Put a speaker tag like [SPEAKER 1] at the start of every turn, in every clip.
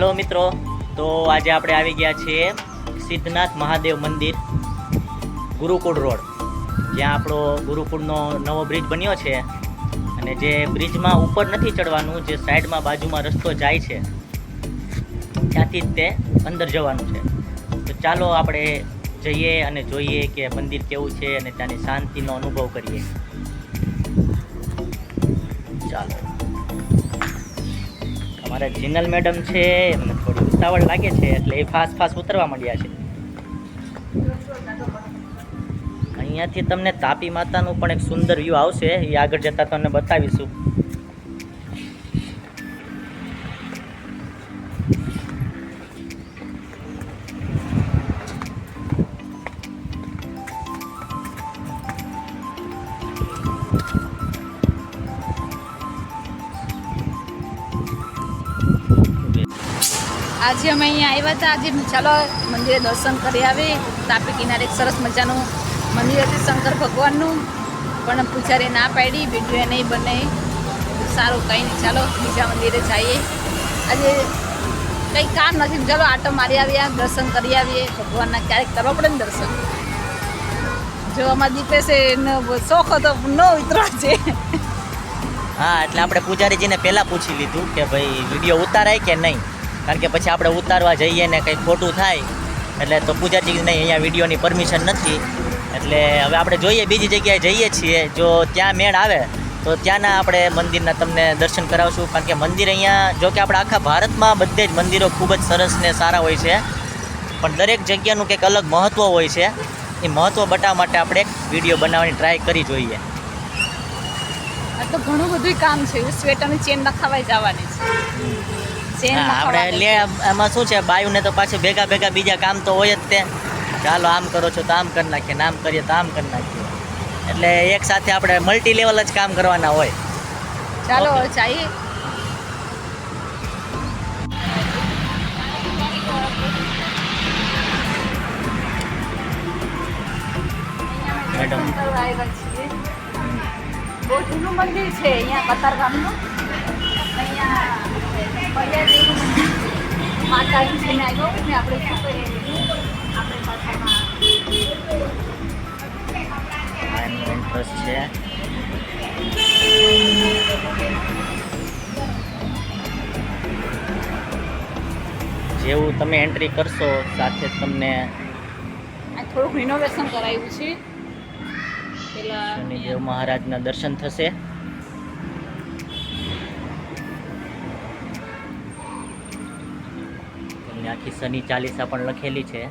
[SPEAKER 1] Hello મિત્રો, તો આજે આપણે આવી ગયા છીએ સિદ્ધનાથ મહાદેવ મંદિર, ગુરુકુળ રોડ, જ્યાં આપણો ગુરુકુળનો નવો બ્રિજ બન્યો છે. અને જે બ્રિજમાં ઉપર નથી ચડવાનું, જે સાઈડમાં બાજુમાં રસ્તો જાય છે ત્યાંથી જ તે અંદર જવાનું છે. તો ચાલો આપણે જઈએ અને જોઈએ કે મંદિર કેવું છે અને ત્યાંની શાંતિનો અનુભવ કરીએ. ચાલો. અમારા જીનલ મેડમ છે, એમને થોડી ઉતાવળ લાગે છે એટલે એ ફાસ્ટ ઉતરવા માંડ્યા છે. અહીંયાથી તમને તાપી માતાનું પણ એક સુંદર વ્યૂ આવશે, એ આગળ જતાં તમને બતાવીશું.
[SPEAKER 2] આજે અમે અહીંયા આવ્યા હતા. આજે ચાલો મંદિરે દર્શન કરી આવી. તાપી કિનારે એક સરસ મજાનું મંદિર હતું શંકર ભગવાનનું, પણ પૂજારીએ ના પાડી, વિડીયો નહીં બને. સારું, કંઈ નહીં, ચાલો બીજા મંદિરે જઈએ. આજે કંઈ કામ નથી, ચાલો આટો મારી આવ્યા, દર્શન કરી આવીએ ભગવાનના. ક્યારેક કરવા પડે ને દર્શન. જો અમારા દીપેશ એનો શોખ હતો ન ઉતરવા છે.
[SPEAKER 1] હા, એટલે આપણે પૂજારીજીને પહેલાં પૂછી લીધું કે ભાઈ વિડીયો ઉતારાય કે નહીં, કારણ કે પછી આપણે ઉતારવા જઈએ ને કંઈ ખોટું થાય એટલે તો પૂજાજી નહીં, અહીંયા વિડીયોની પરમિશન નથી. એટલે હવે આપણે જોઈએ, બીજી જગ્યાએ જઈએ છીએ, જો ત્યાં મેળ આવે તો ત્યાંના આપણે મંદિરના તમને દર્શન કરાવશું. કારણ કે મંદિર અહીંયા, જો કે આપણે આખા ભારતમાં બધે જ મંદિરો ખૂબ જ સરસ ને સારા હોય છે, પણ દરેક જગ્યાનું કંઈક અલગ મહત્ત્વ હોય છે. એ મહત્ત્વ બતાવવા માટે આપણે એક વિડીયો બનાવવાની ટ્રાય કરી જોઈએ.
[SPEAKER 2] આ તો ઘણું બધું કામ છે, સ્વેટરની ચેન નખાવાઈ જવાની છે.
[SPEAKER 1] આપણે લે એમાં શું છે, બાયુને તો પાછું ભેગા બીજા કામ તો હોય જ તે. ચાલો આમ કરો છો તો આમ કરી નાખીએ, ને આમ કરીએ તો આમ કરી નાખીએ, એટલે એક સાથે આપણે મલ્ટી લેવલ જ કામ કરવાના હોય.
[SPEAKER 2] ચાલો જઈએ.
[SPEAKER 1] મેડમ
[SPEAKER 2] બહુ જૂનું મંદિર છે અહીંયા કતારગામનું. અહીંયા માતાજી છે ને આવ્યો ને આપણે શું કહીએ આપણે ભાષામાં
[SPEAKER 1] ઇન્ટરેસ્ટ છે. જેવું તમે એન્ટ્રી કરશો સાથે તમને
[SPEAKER 2] થોડુંક રિનોવેશન કરાવ્યું છે. પેલા
[SPEAKER 1] શનિદેવ મહારાજના દર્શન થશે. આખી શનિ ચાલીસા પણ લખેલી છે.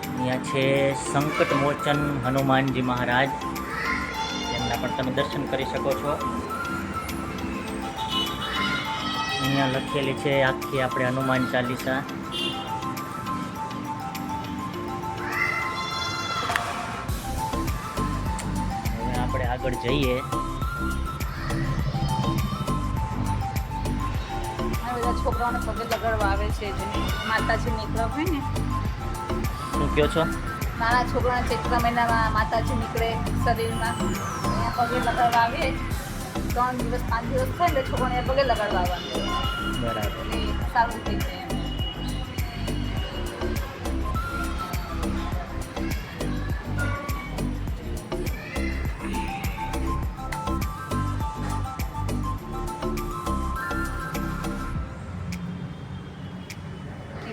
[SPEAKER 1] અહીંયા છે સંકટ મોચન હનુમાનજી મહારાજ, એમના પણ તમે દર્શન કરી શકો છો. અહીંયા લખેલી છે આખી આપણે હનુમાન ચાલીસા. હવે આપણે આગળ જઈએ.
[SPEAKER 2] છોકરાઓને પગે લગાડવા આવે છે, જેને માતાજી નીકળવા હોય ને.
[SPEAKER 1] શું કહો છો?
[SPEAKER 2] નાના છોકરાને ચૈત્ર મહિનામાં માતાજી નીકળે શરીરમાં, અહીંયા પગે લગાડવા આવે. 3 દિવસ 5 દિવસ થાય એટલે છોકરાને પગે લગાડવા આવવાનું.
[SPEAKER 1] બરાબર.
[SPEAKER 2] એટલે સારું થઈ જાય.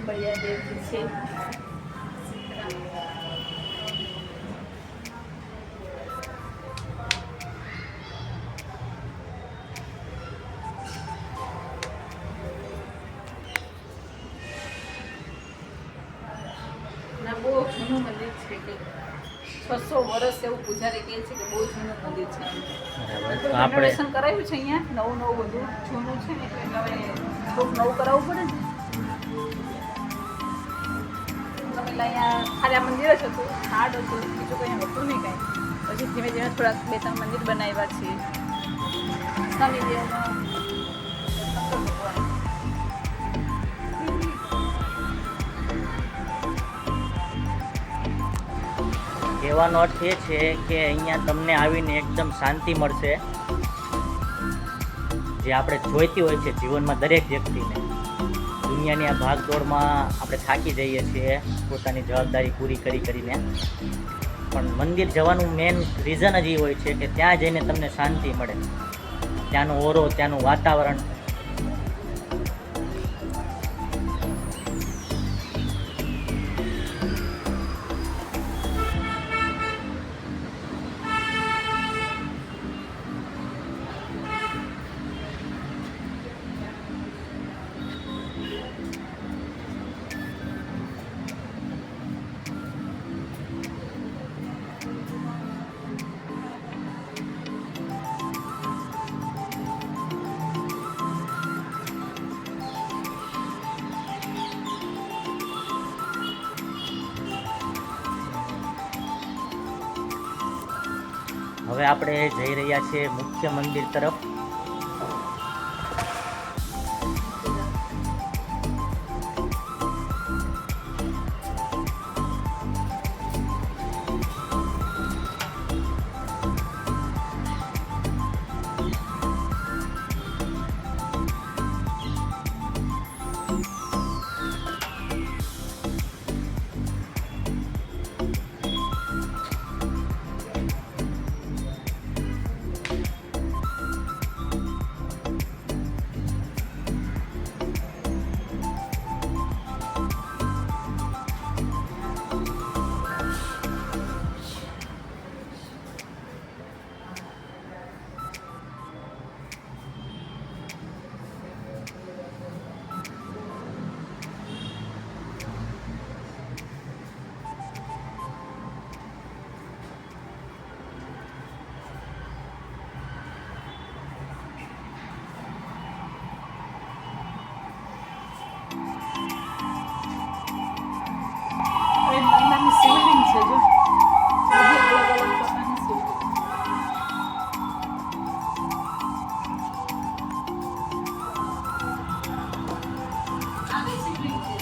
[SPEAKER 2] બળિયાદેવજી છે. ના, બહુ જૂનું મંદિર છે કે 600 વર્ષ એવું પૂજારી કહે છે કે બહુ જૂનું મંદિર છે.
[SPEAKER 1] આપણે
[SPEAKER 2] રિનોવેશન કરાવ્યું છે અહીંયા, નવું બધું જૂનું છે ને એટલે હવે થોડુંક નવું કરાવવું પડે ને. પેલા અહીંયા ખાલી આ મંદિર જ હતું, હાર્ડ હતું, બીજું કંઈ હતું નહીં કાંઈ. પછી ધીમે ધીમે થોડાક 2-3 મંદિર બનાવ્યા છે. શનિદેવનો
[SPEAKER 1] કહેવાનો અર્થ એ છે કે અહીંયા તમને આવીને એકદમ શાંતિ મળશે. જે આપણે જોઈતી હોય છે જીવનમાં દરેક વ્યક્તિને. દુનિયાની આ ભાગદોડમાં આપણે થાકી જઈએ છીએ પોતાની જવાબદારી પૂરી કરીને, પણ મંદિર જવાનું મેઇન રીઝન જ એ હોય છે કે ત્યાં જઈને તમને શાંતિ મળે, ત્યાંનો ઓરો, ત્યાંનું વાતાવરણ. હવે આપણે જઈ રહ્યા છીએ મુખ્ય મંદિર તરફ.
[SPEAKER 2] નાની શિવલિંગ છે જો, બધી અલગ અલગ પ્રકારની શિવલિંગ. આવી શિવલિંગ છે.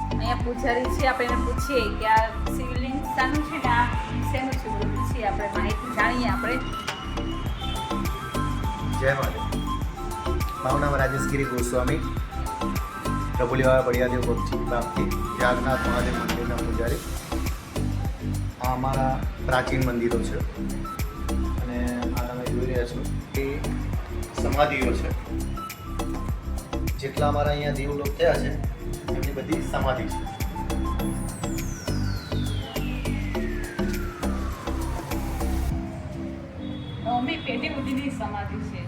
[SPEAKER 2] અહીંયા પૂજારી છે, આપણે એને પૂછીએ કે આ શિવલિંગ શાનું છે ને આ શેનું છે, બધું પૂછીએ, આપણે માહિતી જાણીએ. આપણે
[SPEAKER 3] જય માતા. મારું નામ રાજેશગીરી ગોસ્વામી, ડબુલીવાળા બળિયાદેવ ભક્તિ પ્રાપ્તિ જાગનાથ મહાદેવ મંદિરના પૂજારી. આ અમારા પ્રાચીન મંદિરો છે અને આ તમે જોઈ રહ્યા છો એ સમાધિઓ છે. જેટલા અમારા અહીંયા દેવલોક થયા છે એમની બધી સમાધિ છે.
[SPEAKER 2] મમ્મી પેટી ઉડીની સમાધિ છે.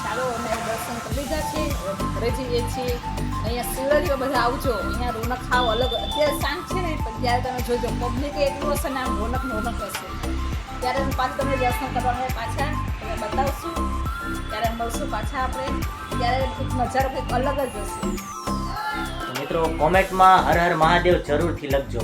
[SPEAKER 2] ચાલો અમે દર્શન કરી લીધા છે, ઘરે જઈએ છીએ. અહીંયા શિવરાત્રીઓ બધા આવજો, અહીંયા રોનક ખાવ અલગ. અત્યારે સાંજ છે ને, પણ ત્યારે તમે જોજો પબ્લિક એટલું હશે ને, આમ રોનક હશે. ત્યારે પાછું તમને દર્શન કરવા પાછા તમે બતાવશું, ત્યારે મળશું પાછા આપણે. ત્યારે નજારો કંઈક અલગ જ હશે.
[SPEAKER 1] મિત્રો કોમેન્ટમાં હર હર મહાદેવ જરૂરથી લખજો.